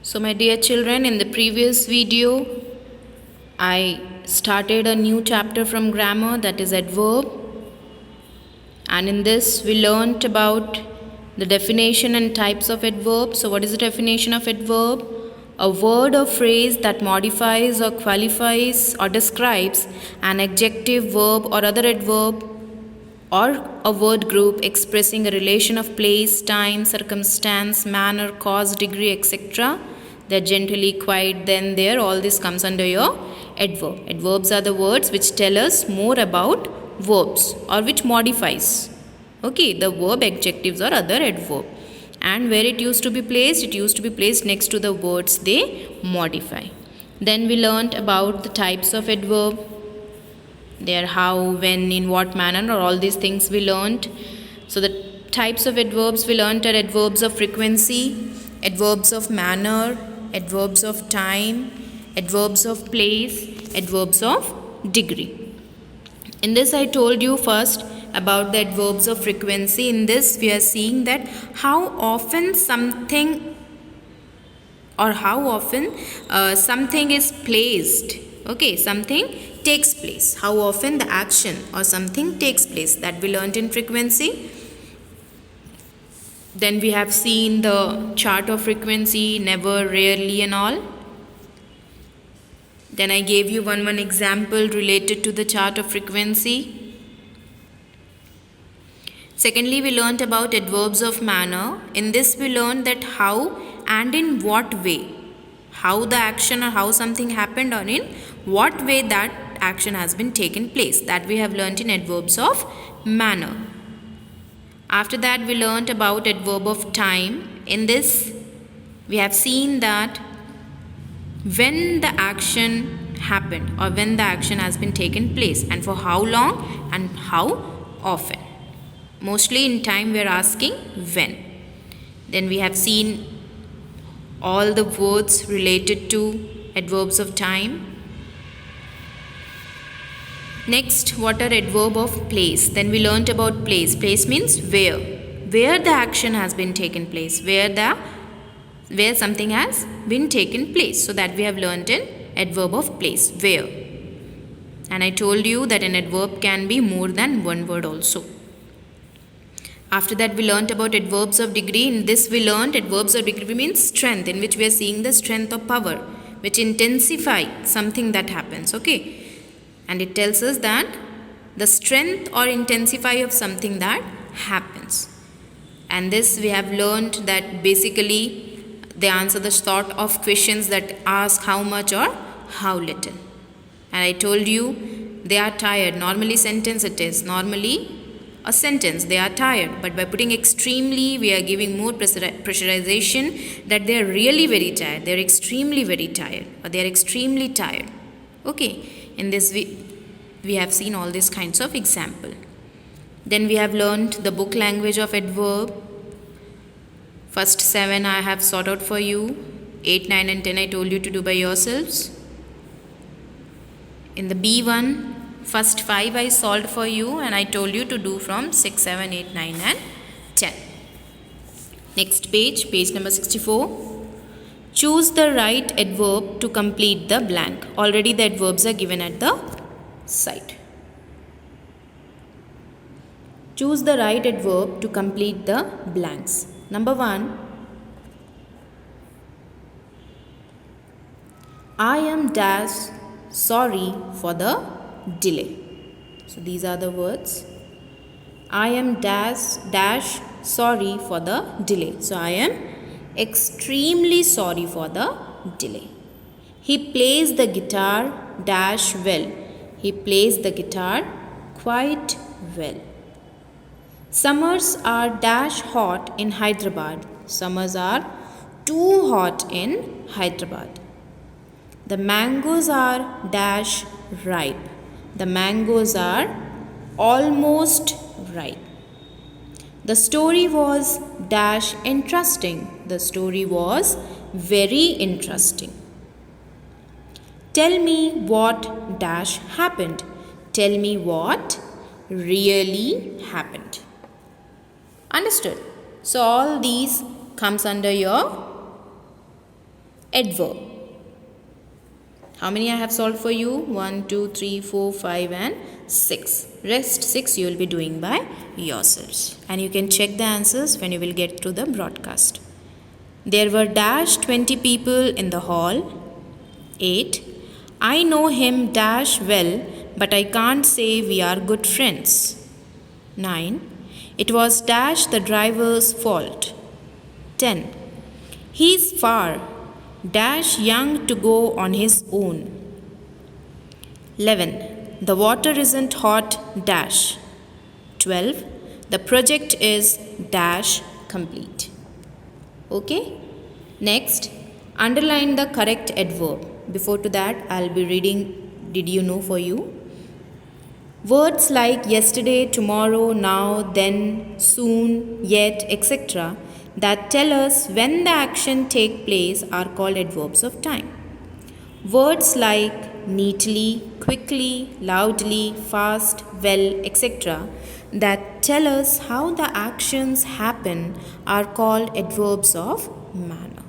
So my dear children, in the previous video, I started a new chapter from grammar, that is adverb. And in this, we learnt about the definition and types of adverb. So what is the definition of adverb? A word or phrase that modifies or qualifies or describes an adjective, verb or other adverb or a word group expressing a relation of place, time, circumstance, manner, cause, degree, etc. They're generally quite then there. All this comes under your adverb. Adverbs are the words which tell us more about verbs or which modifies. Okay, the verb, adjectives or other adverb. And where it used to be placed? It used to be placed next to the words they modify. Then we learnt about the types of adverb. There, how, when, in what manner, or all these things we learnt. So the types of adverbs we learnt are adverbs of frequency, adverbs of manner, adverbs of time, adverbs of place, adverbs of degree. In this I told you first about the adverbs of frequency. In this we are seeing that how often something is placed. Okay, something takes place. How often the action or something takes place, that we learnt in frequency. Then we have seen the chart of frequency, never, rarely and all. Then I gave you one example related to the chart of frequency. Secondly, we learnt about adverbs of manner. In this we learned that how and in what way. How the action or how something happened or in what way that action has been taken place. That we have learnt in adverbs of manner. After that we learnt about adverb of time. In this we have seen that when the action happened or when the action has been taken place and for how long and how often. Mostly in time we are asking when. Then we have seen all the words related to adverbs of time. Next, what are adverb of place? Then we learnt about place. Place means where the action has been taken place, where something has been taken place. So that we have learnt in adverb of place, where. And I told you that an adverb can be more than one word also. After that we learnt about adverbs of degree. In this we learnt adverbs of degree means strength, in which we are seeing the strength of power, which intensify something that happens. Okay. And it tells us that the strength or intensify of something that happens. And this we have learnt that basically they answer the sort of questions that ask how much or how little. And I told you they are tired. Normally sentence it is. Normally a sentence, they are tired. But by putting extremely, we are giving more pressurization that they are really very tired. They are extremely very tired or they are extremely tired. Okay. In this we have seen all these kinds of example. Then we have learned the book language of adverb. First 7 I have sorted out for you. 8, 9 and 10 I told you to do by yourselves. In the B1, first 5 I solved for you and I told you to do from 6, 7, 8, 9 and 10. Next page, page number 64. Choose the right adverb to complete the blank. Already the adverbs are given at the side. Choose the right adverb to complete the blanks. Number 1. I am dash sorry for the delay. So these are the words. I am dash sorry for the delay. So I am extremely sorry for the delay. He plays the guitar dash well. He plays the guitar quite well. Summers are dash hot in Hyderabad. Summers are too hot in Hyderabad. The mangoes are dash ripe. The mangoes are almost ripe. The story was dash interesting. The story was very interesting. Tell me what dash happened. Tell me what really happened. Understood? So all these comes under your adverb. How many I have solved for you? 1, 2, 3, 4, 5 and 6. Rest 6 you will be doing by yourselves. And you can check the answers when you will get to the broadcast. There were dash 20 people in the hall. 8. I know him dash well, but I can't say we are good friends. 9. It was dash the driver's fault. 10. He's far dash young to go on his own. 11. The water isn't hot dash. 12. The project is dash complete. Okay? Next, underline the correct adverb. Before to that, I'll be reading did you know for you. Words like yesterday, tomorrow, now, then, soon, yet, etc. that tell us when the action take place are called adverbs of time. Words like neatly, quickly, loudly, fast, well, etc. that tell us how the actions happen are called adverbs of manner.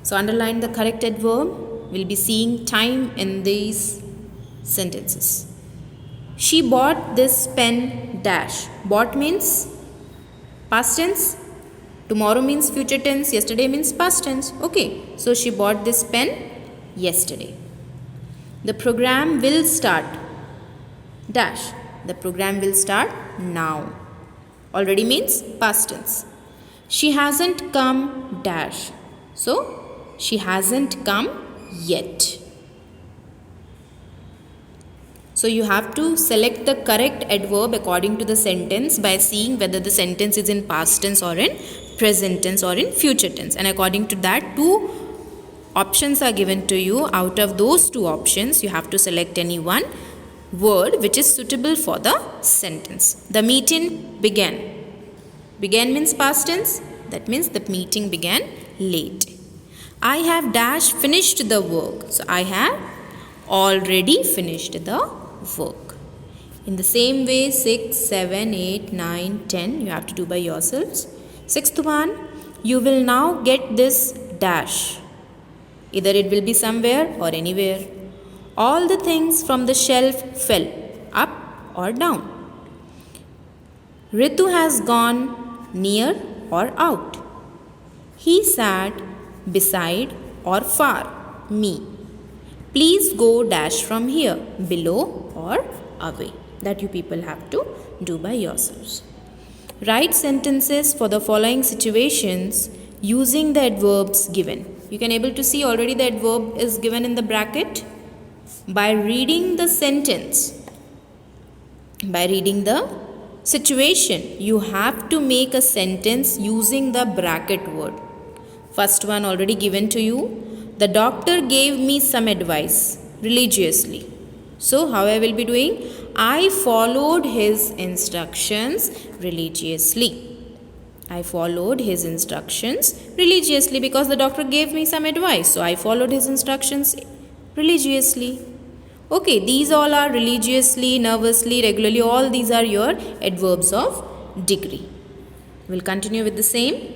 So underline the correct adverb. We'll be seeing time in these sentences. She bought this pen dash. Bought means past tense. Tomorrow means future tense. Yesterday means past tense. Okay. So she bought this pen yesterday. The program will start dash. The program will start now. Already means past tense. She hasn't come dash. So she hasn't come yet. So you have to select the correct adverb according to the sentence by seeing whether the sentence is in past tense or in present tense or in future tense. And according to that, 2 options are given to you. Out of those 2 options, you have to select any one word which is suitable for the sentence. The meeting began. Began means past tense. That means the meeting began late. I have dash finished the work. So I have already finished the work. In the same way, 6, 7, 8, 9, 10 you have to do by yourselves. 6th one, you will now get this dash. Either it will be somewhere or anywhere. All the things from the shelf fell, up or down. Ritu has gone near or out. He sat beside or far me. Please go dash from here, below or away. That you people have to do by yourselves. Write sentences for the following situations using the adverbs given. You can able to see already the adverb is given in the bracket. By reading the sentence, by reading the situation, you have to make a sentence using the bracket word. First one already given to you. The doctor gave me some advice religiously. So how I will be doing? I followed his instructions religiously. I followed his instructions religiously because the doctor gave me some advice. So I followed his instructions religiously. Okay, these all are religiously, nervously, regularly. All these are your adverbs of degree. We'll continue with the same.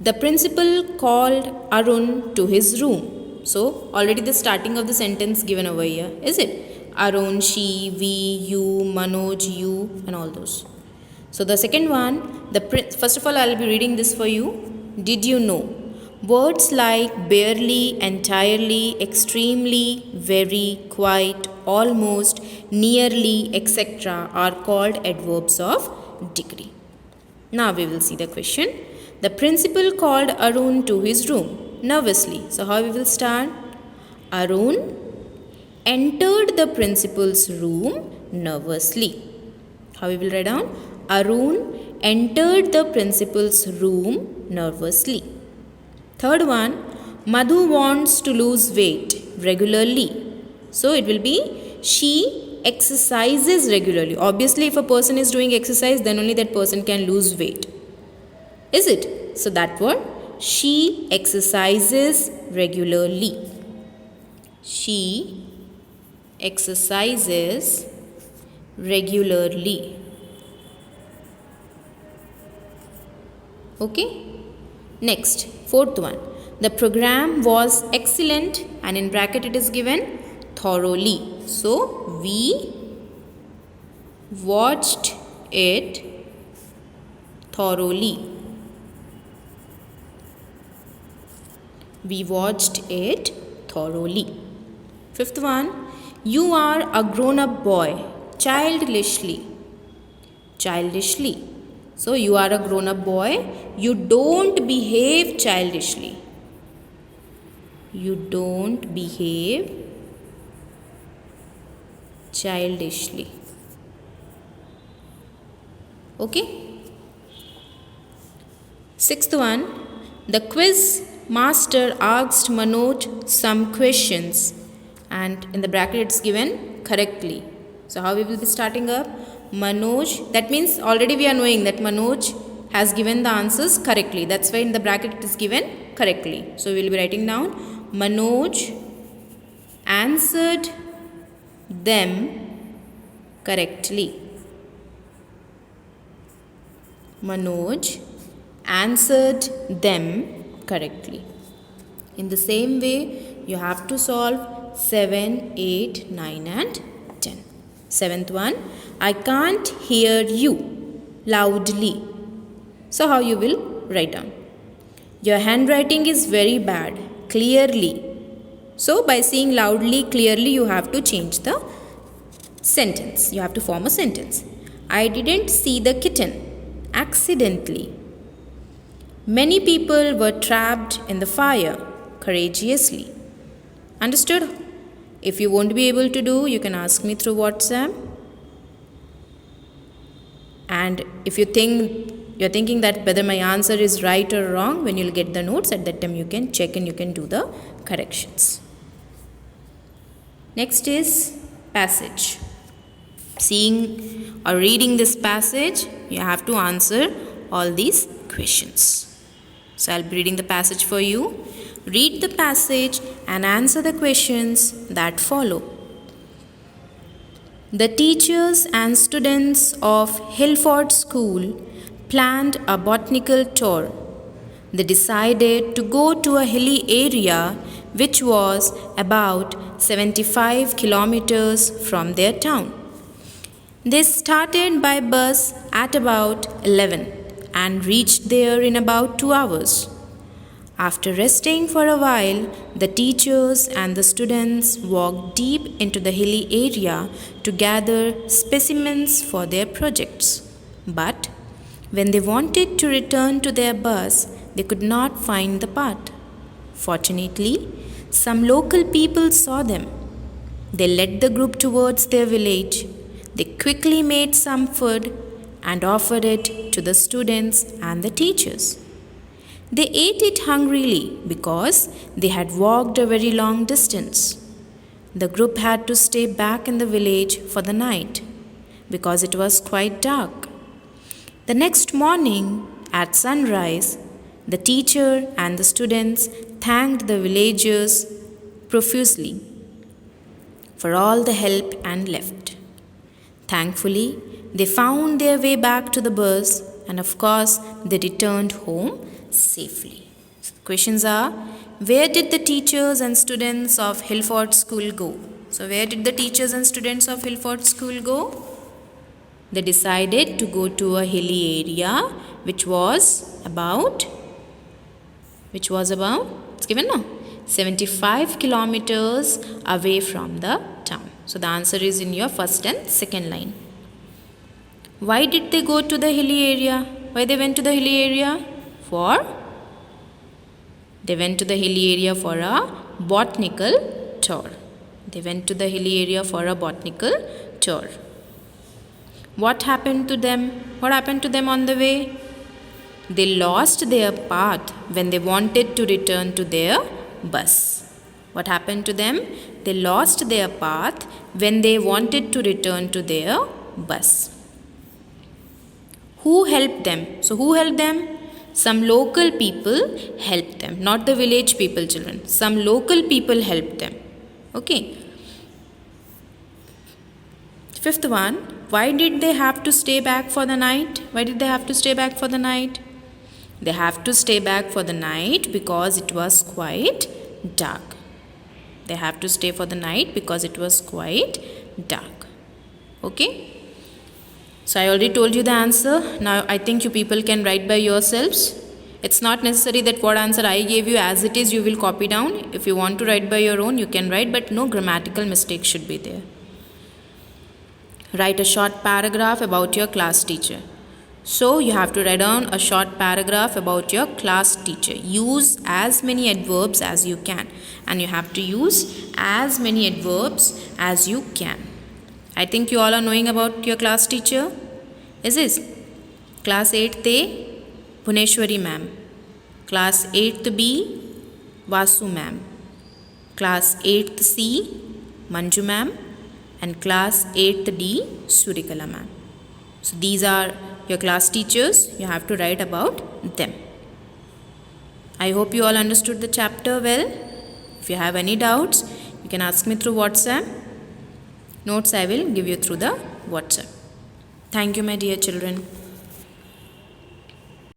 The principal called Arun to his room. So, already the starting of the sentence given over here, is it? Arun, she, we, you, Manoj, you and all those. So, the second one, first of all, I will be reading this for you. Did you know? Words like barely, entirely, extremely, very, quite, almost, nearly, etc. are called adverbs of degree. Now, we will see the question. The principal called Arun to his room nervously. So, how we will start? Arun entered the principal's room nervously. How we will write down? Arun entered the principal's room nervously. Third one, Madhu wants to lose weight regularly. So, it will be she exercises regularly. Obviously, if a person is doing exercise, then only that person can lose weight. Is it? So that word, she exercises regularly. She exercises regularly. Okay? Next, fourth one. The program was excellent, and in bracket it is given thoroughly. So we watched it thoroughly. We watched it thoroughly. Fifth one. You are a grown-up boy. Childishly. Childishly. So you are a grown-up boy. You don't behave childishly. You don't behave childishly. Okay. Sixth one. The quiz master asked Manoj some questions, and in the bracket it's given correctly. So how we will be starting up? Manoj, that means already we are knowing that Manoj has given the answers correctly. That's why in the bracket it is given correctly. So we will be writing down Manoj answered them correctly. Manoj answered them correctly. In the same way, you have to solve 7, 8, 9 and 10. Seventh one, I can't hear you loudly. So how you will write down? Your handwriting is very bad. Clearly. So by saying loudly, clearly, you have to change the sentence. You have to form a sentence. I didn't see the kitten. Accidentally. Many people were trapped in the fire courageously. Understood? If you won't be able to do, you can ask me through WhatsApp. And if you're thinking that whether my answer is right or wrong, when you'll get the notes, at that time you can check and you can do the corrections. Next is passage. Seeing or reading this passage, you have to answer all these questions. So I'll be reading the passage for you. Read the passage and answer the questions that follow. The teachers and students of Hillford School planned a botanical tour. They decided to go to a hilly area which was about 75 kilometers from their town. They started by bus at about 11 and reached there in about 2 hours. After resting for a while, the teachers and the students walked deep into the hilly area to gather specimens for their projects. But when they wanted to return to their bus, they could not find the path. Fortunately, some local people saw them. They led the group towards their village. They quickly made some food and offered it to the students and the teachers. They ate it hungrily because they had walked a very long distance. The group had to stay back in the village for the night because it was quite dark. The next morning, at sunrise, the teacher and the students thanked the villagers profusely for all the help and left. Thankfully, they found their way back to the bus and of course they returned home safely. So the questions are, where did the teachers and students of Hillford School go? So where did the teachers and students of Hillford School go? They decided to go to a hilly area which was about, it's given now, 75 kilometers away from the town. So the answer is in your first and second line. Why did they go to the hilly area? Why they went to the hilly area? They went to the hilly area for a botanical tour. They went to the hilly area for a botanical tour. What happened to them? What happened to them on the way? They lost their path when they wanted to return to their bus. What happened to them? They lost their path when they wanted to return to their bus. Who helped them? So who helped them? Some local people helped them, not the village people, children. Some local people helped them. Okay. Fifth one, why did they have to stay back for the night? Why did they have to stay back for the night? They have to stay back for the night because it was quite dark. They have to stay for the night because it was quite dark. Okay? So I already told you the answer. Now I think you people can write by yourselves. It's not necessary that what answer I gave you as it is you will copy down. If you want to write by your own, you can write, but no grammatical mistake should be there. Write a short paragraph about your class teacher. So you have to write down a short paragraph about your class teacher. Use as many adverbs as you can, and you have to use as many adverbs as you can. I think you all are knowing about your class teacher. Is this? Class 8th A, Bhuneshwari ma'am. Class 8th B, Vasu ma'am. Class 8th C, Manju ma'am. And class 8th D, Surikala ma'am. So these are your class teachers. You have to write about them. I hope you all understood the chapter well. If you have any doubts, you can ask me through WhatsApp. Notes I will give you through the WhatsApp. Thank you, my dear children.